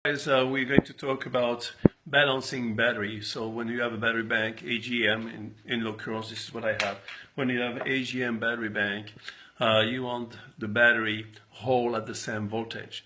Guys, we're going to talk about balancing battery. So when you have a battery bank, AGM, in locals, this is what I have. When you have AGM battery bank, you want the battery whole at the same voltage.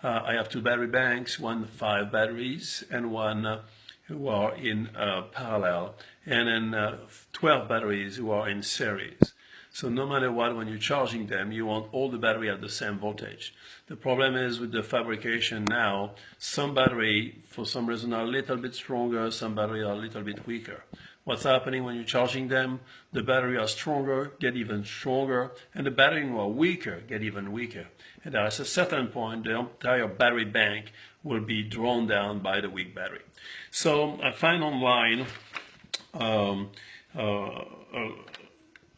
I have two battery banks, one 5 batteries and one who are in parallel, and then 12 batteries who are in series. So no matter what, when you're charging them, you want all the battery at the same voltage. The problem is with the fabrication now, some battery, for some reason, are a little bit stronger, some battery are a little bit weaker. What's happening when you're charging them? The battery are stronger, get even stronger, and the battery who are weaker get even weaker. And at a certain point, the entire battery bank will be drawn down by the weak battery. So I find online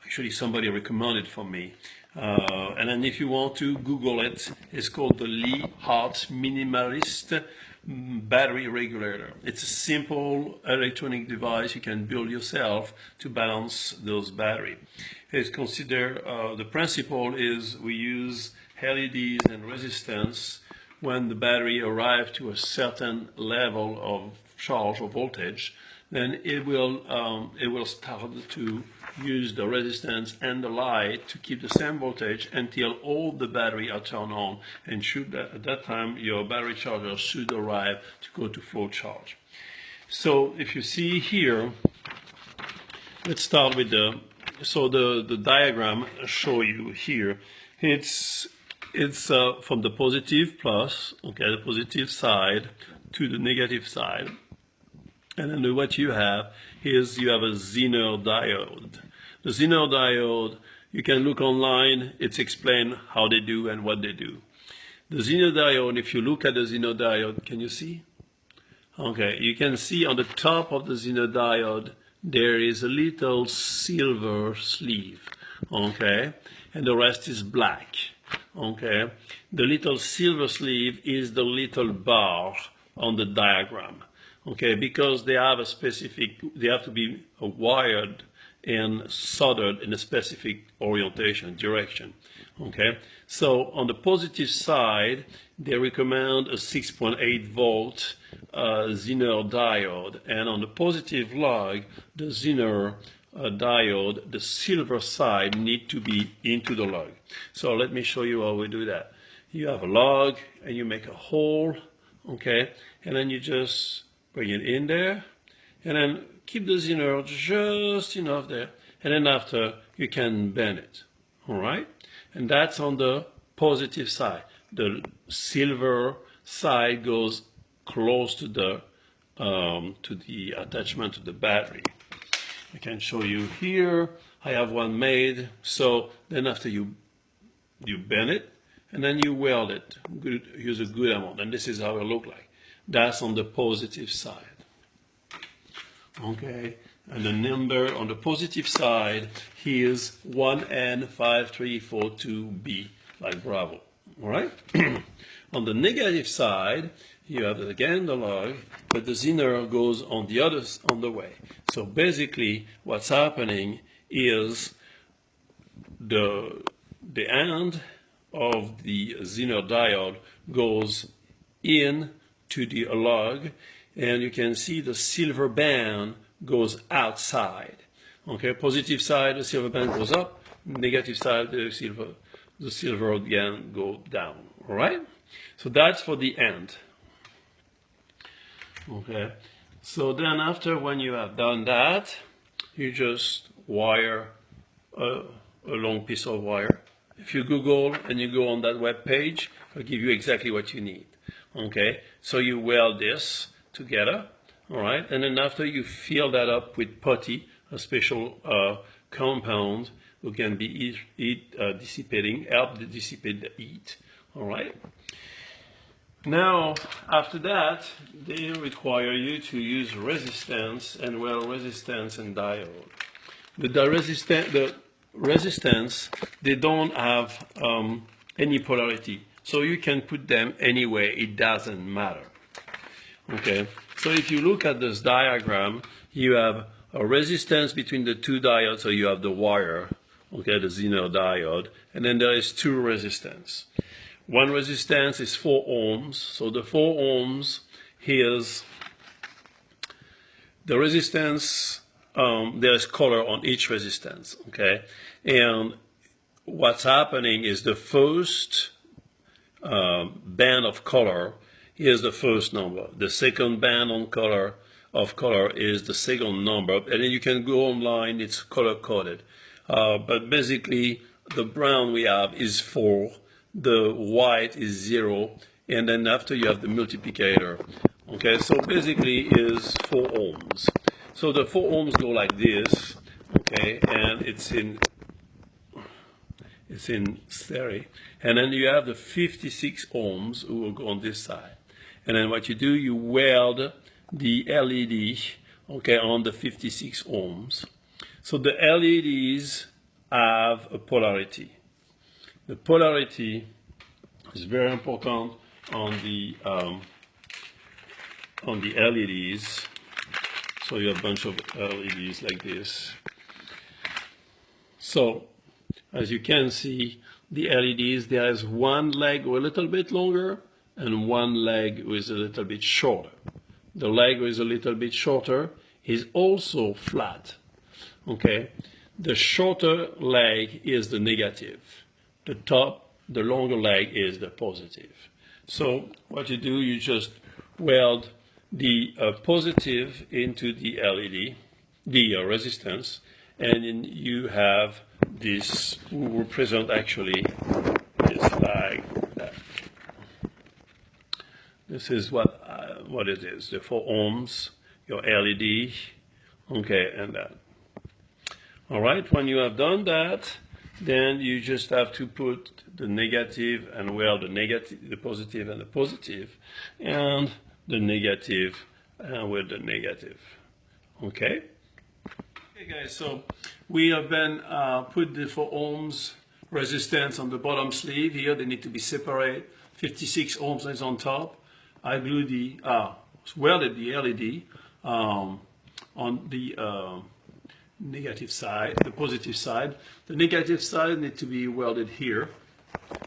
actually somebody recommended for me. And then if you want to Google it, it's called the Lee-Hart minimalist battery regulator. It's a simple electronic device you can build yourself to balance those batteries. It's considered, the principle is we use LEDs and resistance when the battery arrives to a certain level of charge or voltage. Then it will start to use the resistance and the light to keep the same voltage until all the battery are turned on, and at that time your battery charger should arrive to go to full charge. So if you see here, let's start with the diagram show you here. It's from the positive plus, okay, the positive side to the negative side. And then what you have is you have a zener diode. The zener diode, you can look online, it's explained how they do and what they do. The zener diode, if you look at the zener diode, can you see? Okay, you can see on the top of the zener diode, there is a little silver sleeve, okay? And the rest is black, okay? The little silver sleeve is the little bar on the diagram. Okay, because they have they have to be wired and soldered in a specific orientation, direction. Okay, so on the positive side, they recommend a 6.8 volt zener diode, and on the positive log, the zener diode, the silver side need to be into the log. So let me show you how we do that. You have a log and you make a hole, okay, and then you just bring it in there, and then keep the zener just enough there, and then after you can bend it, all right? And that's on the positive side. The silver side goes close to the attachment to the battery. I can show you here. I have one made. So then after you bend it, and then you weld it. Use a good amount, and this is how it look like. That's on the positive side. Okay, and the number on the positive side is 1N5342B, like Bravo. All right? On the negative side, you have again the log, but the zener goes on the way. So basically, what's happening is the end of the zener diode goes in to the log, and you can see the silver band goes outside. Okay, positive side, the silver band goes up, negative side, the silver band goes down. All right, so that's for the end. Okay, so then after, when you have done that, you just wire a long piece of wire. If you Google and you go on that web page, it'll give you exactly what you need. Okay, so you weld this together, all right, and then after you fill that up with putty, a special compound who can be help to dissipate the heat, all right. Now, after that, they require you to use resistance and resistance and diode. The resistance, they don't have any polarity. So you can put them anywhere, it doesn't matter. Okay, so if you look at this diagram, you have a resistance between the two diodes, so you have the wire, okay, the zener diode, and then there is two resistance. one resistance is 4 ohms. So the 4 ohms is the resistance. There's color on each resistance, okay? And what's happening is the first band of color is the first number. The second band of color is the second number. And then you can go online, it's color coded. But basically, the brown we have is 4, the white is 0, and then after you have the multiplicator. Okay, so basically is 4 ohms. So the 4 ohms go like this, okay, and it's in stereo. And then you have the 56 ohms who will go on this side. And then what you do, you weld the LED, okay, on the 56 ohms. So the LEDs have a polarity. The polarity is very important on the LEDs. So you have a bunch of LEDs like this. So as you can see, the LEDs, there is one leg a little bit longer and one leg is a little bit shorter. The leg is a little bit shorter is also flat. Okay, the shorter leg is the negative. The longer leg is the positive. So what you do, you just weld the positive into the LED, the resistance, and then you have this, we represent actually this like that. This is what it is, the 4 ohms, your LED, okay, and that. All right, when you have done that, then you just have to put the negative and weld the negative, the positive and the positive, and the negative and with the negative. Okay? Okay guys, so we have been put the 4 ohms resistance on the bottom sleeve here. They need to be separate. 56 ohms is on top. I glued the, welded the LED on the negative side, the positive side. The negative side needs to be welded here.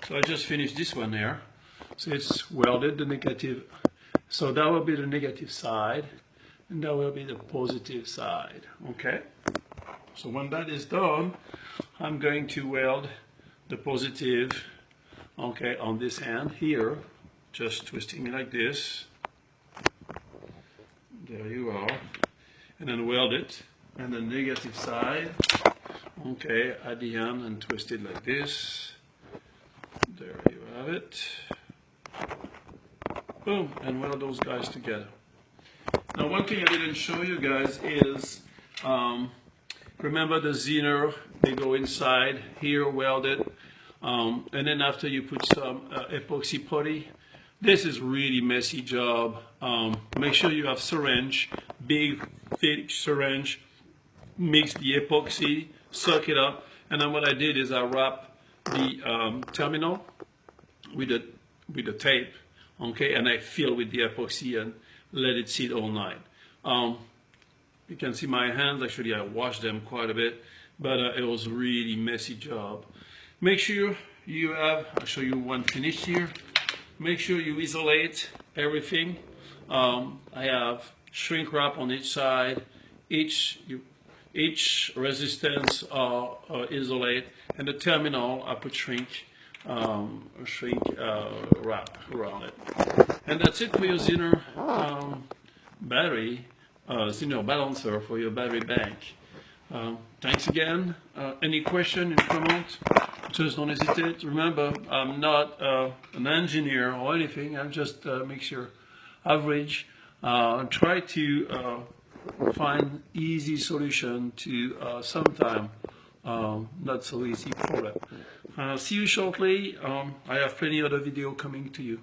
So I just finished this one there. So it's welded, the negative. So that will be the negative side, and that will be the positive side, okay? So when that is done, I'm going to weld the positive, okay, on this end here, just twisting it like this. There you are. And then weld it, and the negative side, okay, at the end, and twist it like this. There you have it. Boom, and weld those guys together. Now one thing I didn't show you guys is, remember the zener, they go inside here, welded, and then after you put some epoxy putty. This is really messy job. Make sure you have syringe, big thick syringe, mix the epoxy, suck it up, and then what I did is I wrap the terminal with the tape. Okay, and I fill with the epoxy and let it sit all night. You can see my hands, actually I washed them quite a bit, but it was a really messy job. Make sure you have, I'll show you one finished here. Make sure you isolate everything. I have shrink wrap on each side. Each resistance isolate, and the terminal I put shrink wrap around it. And that's it for your zener battery, zener balancer for your battery bank. Thanks again. Any question, any comment? Just don't hesitate. Remember, I'm not an engineer or anything. I'm just mixture average. Try to find easy solution to sometime not so easy problem. See you shortly. I have plenty other video coming to you.